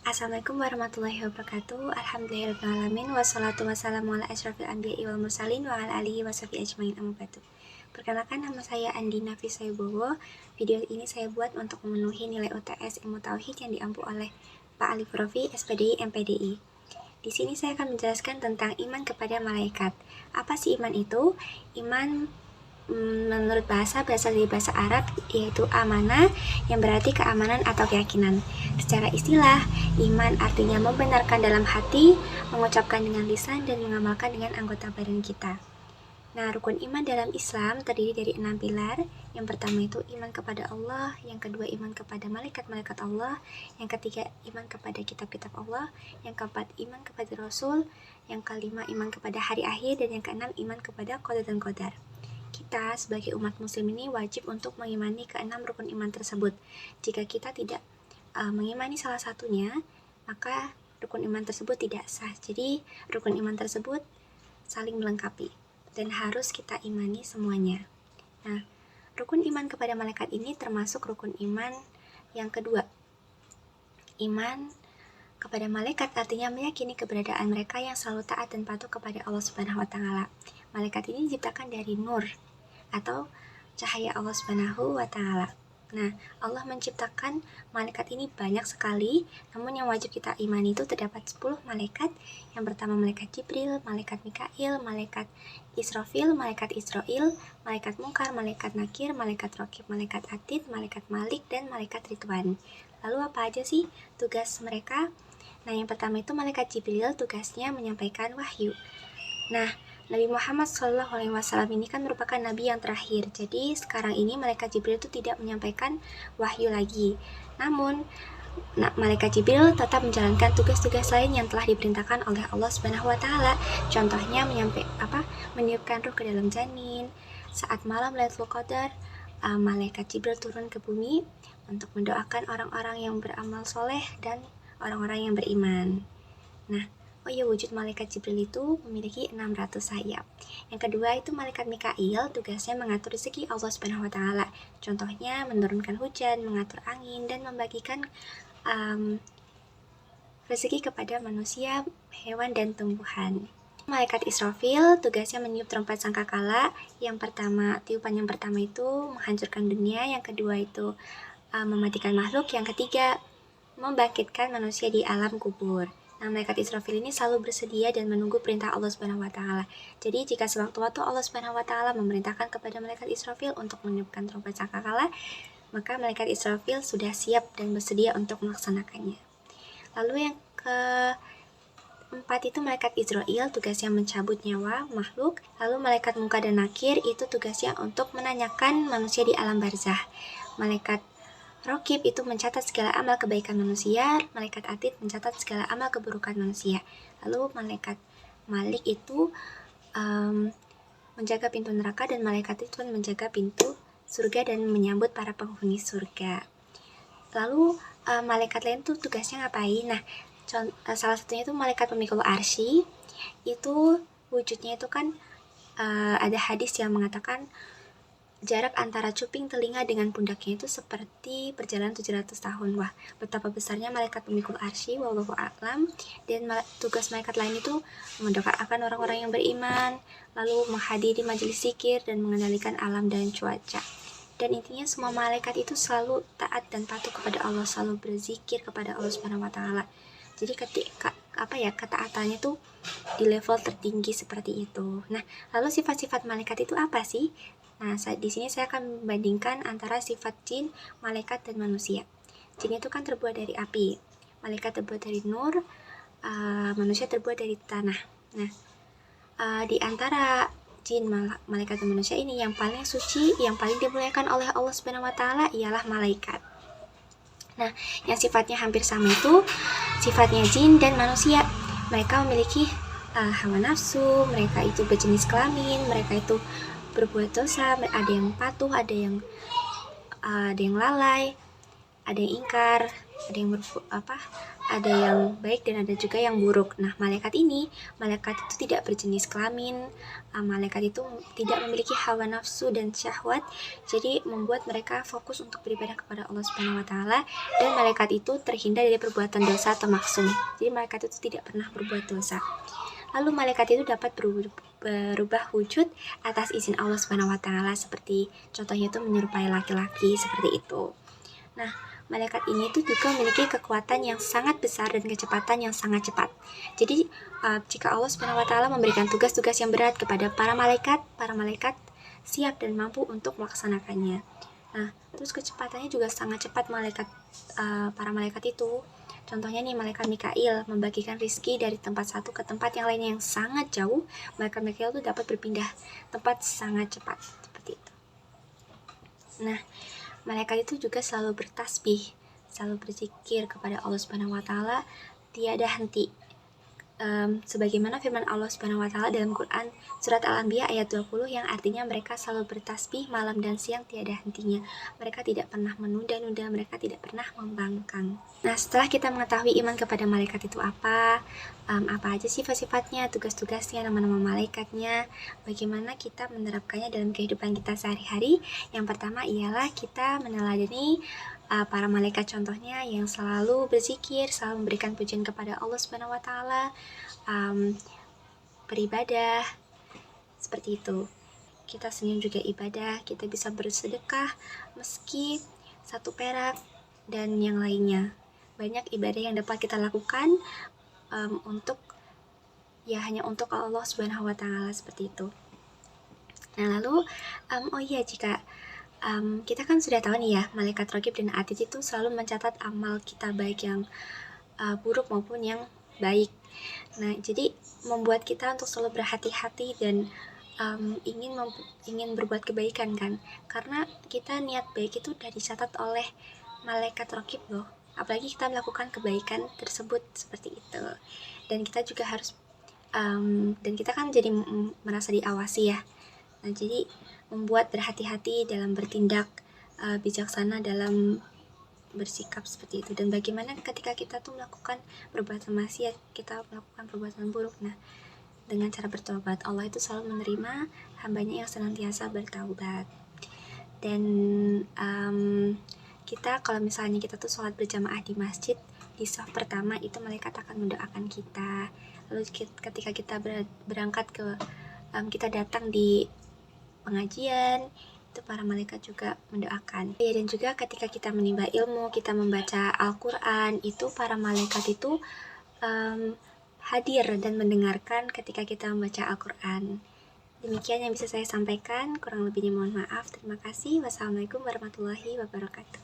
Assalamualaikum warahmatullahi wabarakatuh. Alhamdulillahirrahmanirrahim. Wassalatu wassalamu ala asyrafil anbiya'i wal mursalin wa ala alihi washabihi ajmain, amma ba'du. Perkenalkan, nama saya Andi Nafisa Wibowo. Video ini saya buat untuk memenuhi nilai UTS Ilmu Tauhid yang diampu oleh Pak Ali Profi, SPDI, MPDI. Di sini saya akan menjelaskan tentang iman kepada malaikat. Apa sih iman itu? Iman menurut berasal dari bahasa Arab, yaitu amanah, yang berarti keamanan atau keyakinan. Secara istilah, iman artinya membenarkan dalam hati, mengucapkan dengan lisan, dan mengamalkan dengan anggota badan kita. Nah, rukun iman dalam Islam terdiri dari 6 pilar. Yang pertama itu iman kepada Allah, yang kedua iman kepada malaikat-malaikat Allah, yang ketiga iman kepada kitab-kitab Allah, yang keempat iman kepada Rasul, yang kelima iman kepada hari akhir, dan yang keenam iman kepada qada dan qadar. Kita sebagai umat muslim ini wajib untuk mengimani keenam rukun iman tersebut. Jika kita tidak mengimani salah satunya, maka rukun iman tersebut tidak sah. Jadi rukun iman tersebut saling melengkapi dan harus kita imani semuanya. Nah, rukun iman kepada malaikat ini termasuk rukun iman yang kedua. Iman kepada malaikat artinya meyakini keberadaan mereka yang selalu taat dan patuh kepada Allah Subhanahu wa taala. Malaikat ini diciptakan dari nur atau cahaya Allah Subhanahu wa taala. Nah, Allah menciptakan malaikat ini banyak sekali, namun yang wajib kita imani itu terdapat 10 malaikat. Yang pertama malaikat Jibril, malaikat Mikail, malaikat Israfil, malaikat Israil, malaikat Munkar, malaikat Nakir, malaikat Raqib, malaikat Atid, malaikat Malik, dan malaikat Ridwan. Lalu apa aja sih tugas mereka? Nah, yang pertama itu malaikat Jibril, tugasnya menyampaikan wahyu. Nah, Nabi Muhammad SAW ini kan merupakan nabi yang terakhir. Jadi sekarang ini malaikat Jibril itu tidak menyampaikan wahyu lagi. Namun malaikat Jibril tetap menjalankan tugas-tugas lain yang telah diperintahkan oleh Allah Subhanahu wa taala. Contohnya meniupkan ruh ke dalam janin. Saat malam Lailatul Qadar, malaikat Jibril turun ke bumi untuk mendoakan orang-orang yang beramal soleh dan orang-orang yang beriman. Nah, wujud malaikat Jibril itu memiliki 600 sayap. Yang kedua itu malaikat Mikail, tugasnya mengatur rezeki Allah Subhanahu wa taala. Contohnya menurunkan hujan, mengatur angin, dan membagikan rezeki kepada manusia, hewan, dan tumbuhan. Malaikat Israfil tugasnya meniup trompet sangkakala. Tiupan yang pertama itu menghancurkan dunia, yang kedua itu mematikan makhluk, yang ketiga membangkitkan manusia di alam kubur. Nah, malaikat Israfil ini selalu bersedia dan menunggu perintah Allah Subhanahu wa taala. Jadi jika sewaktu-waktu Allah Subhanahu wa taala memerintahkan kepada malaikat Israfil untuk meniupkan trompet sangkakala, maka malaikat Israfil sudah siap dan bersedia untuk melaksanakannya. Lalu yang keempat itu malaikat Israil, tugasnya mencabut nyawa makhluk. Lalu malaikat Munkar dan Nakir itu tugasnya untuk menanyakan manusia di alam barzah. Malaikat Raqib itu mencatat segala amal kebaikan manusia, malaikat Atid mencatat segala amal keburukan manusia. Lalu malaikat Malik itu menjaga pintu neraka, dan malaikat Ridwan menjaga pintu surga dan menyambut para penghuni surga. Lalu malaikat lain tuh tugasnya ngapain? Nah, salah satunya itu malaikat pemikul arsy. Itu wujudnya itu kan ada hadis yang mengatakan jarak antara cuping telinga dengan pundaknya itu seperti perjalanan 700 tahun. Wah, betapa besarnya malaikat pemikul arsy, wallahu a'lam. Dan tugas malaikat lain itu mendoakan orang-orang yang beriman, lalu menghadiri majelis zikir dan mengendalikan alam dan cuaca. Dan intinya semua malaikat itu selalu taat dan patuh kepada Allah, selalu berzikir kepada Allah Subhanahu wa taala. Jadi ketaatannya tuh di level tertinggi seperti itu. Nah, lalu sifat-sifat malaikat itu apa sih? Nah, di sini saya akan membandingkan antara sifat jin, malaikat, dan manusia. Jin itu kan terbuat dari api, malaikat terbuat dari nur, manusia terbuat dari tanah. Nah, di antara jin, malaikat, dan manusia ini yang paling suci, yang paling dimuliakan oleh Allah Subhanahu wa taala ialah malaikat. Nah, yang sifatnya hampir sama itu sifatnya jin dan manusia. Mereka memiliki hawa nafsu, mereka itu berjenis kelamin, mereka itu berbuat dosa, ada yang patuh, ada yang lalai, ada yang ingkar, ada yang baik dan ada juga yang buruk. Nah, malaikat itu tidak berjenis kelamin. Malaikat itu tidak memiliki hawa nafsu dan syahwat, jadi membuat mereka fokus untuk beribadah kepada Allah Subhanahu wa taala, dan malaikat itu terhindar dari perbuatan dosa atau maksum. Jadi malaikat itu tidak pernah berbuat dosa. Lalu malaikat itu dapat berubah wujud atas izin Allah Subhanahu wa taala, seperti contohnya itu menyerupai laki-laki seperti itu. Nah, malaikat ini tuh juga memiliki kekuatan yang sangat besar dan kecepatan yang sangat cepat. Jadi, jika Allah Subhanahu wa taala memberikan tugas-tugas yang berat kepada para malaikat siap dan mampu untuk melaksanakannya. Nah, terus kecepatannya juga sangat cepat para malaikat itu. Contohnya nih, malaikat Mikail membagikan rizki dari tempat satu ke tempat yang lainnya yang sangat jauh. Malaikat Mikail tuh dapat berpindah tempat sangat cepat, seperti itu. Nah, malaikat itu juga selalu bertasbih, selalu berzikir kepada Allah Subhanahu wa taala tiada henti. Sebagaimana firman Allah Subhanahu wa taala dalam Quran surat Al-Anbiya ayat 20 yang artinya mereka selalu bertasbih malam dan siang tiada hentinya. Mereka tidak pernah menunda-nunda, mereka tidak pernah membangkang. Nah, setelah kita mengetahui iman kepada malaikat itu apa aja sifat-sifatnya, tugas-tugasnya, nama-nama malaikatnya, bagaimana kita menerapkannya dalam kehidupan kita sehari-hari. Yang pertama ialah kita meneladani para malaikat, contohnya yang selalu berzikir, selalu memberikan pujian kepada Allah Subhanahu wa taala, beribadah seperti itu. Kita senyum juga ibadah, kita bisa bersedekah meski 1 perak dan yang lainnya. Banyak ibadah yang dapat kita lakukan hanya untuk Allah Subhanahu wa taala, seperti itu. Nah, lalu jika kita kan sudah tahu nih ya, malaikat Raqib dan Atid itu selalu mencatat amal kita, baik yang buruk maupun yang baik. Nah, jadi membuat kita untuk selalu berhati-hati dan ingin berbuat kebaikan kan, karena kita niat baik itu udah dicatat oleh malaikat Raqib loh. Apalagi kita melakukan kebaikan tersebut, seperti itu. Dan kita juga harus dan kita kan jadi merasa diawasi ya. Nah, jadi membuat berhati-hati dalam bertindak, bijaksana dalam bersikap seperti itu. Dan bagaimana ketika kita tuh melakukan perbuatan maksiat, kita melakukan perbuatan buruk. Nah, dengan cara bertobat, Allah itu selalu menerima hambanya yang senantiasa bertaubat. Dan kita kalau misalnya kita tuh sholat berjamaah di masjid, di shaf pertama itu malaikat akan mendoakan kita. Lalu ketika kita berangkat kita datang di pengajian, itu para malaikat juga mendoakan. Dan juga ketika kita menimba ilmu, kita membaca Al-Quran, itu para malaikat itu hadir dan mendengarkan ketika kita membaca Al-Quran. Demikian yang bisa saya sampaikan, kurang lebihnya mohon maaf. Terima kasih. Wassalamualaikum warahmatullahi wabarakatuh.